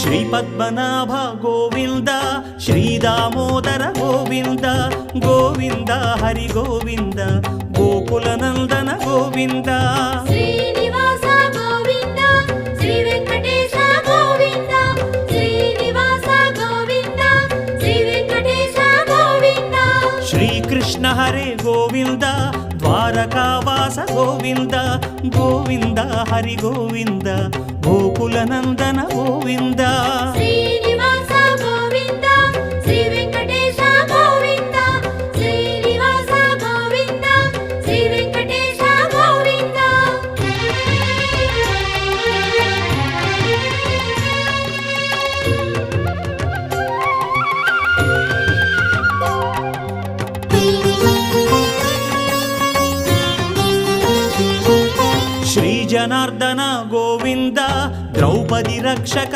శ్రీపద్మనాభ గోవింద శ్రీదామోదర గోవింద గోవింద హరి గోవింద గోకులనందన గోవింద శ్రీనివాస గోవింద శ్రీ వెంకటేశ గోవింద శ్రీనివాస గోవింద శ్రీ వెంకటేశ గోవింద శ్రీకృష్ణ హరే గోవింద ద్వారకావాస గోవింద గోవింద హరి గోవింద గోకులనందన గోవింద శ్రీనివాస గోవింద శ్రీ వెంకటేశ గోవింద శ్రీనివాస గోవింద శ్రీ వెంకటేశ గోవింద శ్రీ జనార్దన గోవింద ద్రౌపది రక్షక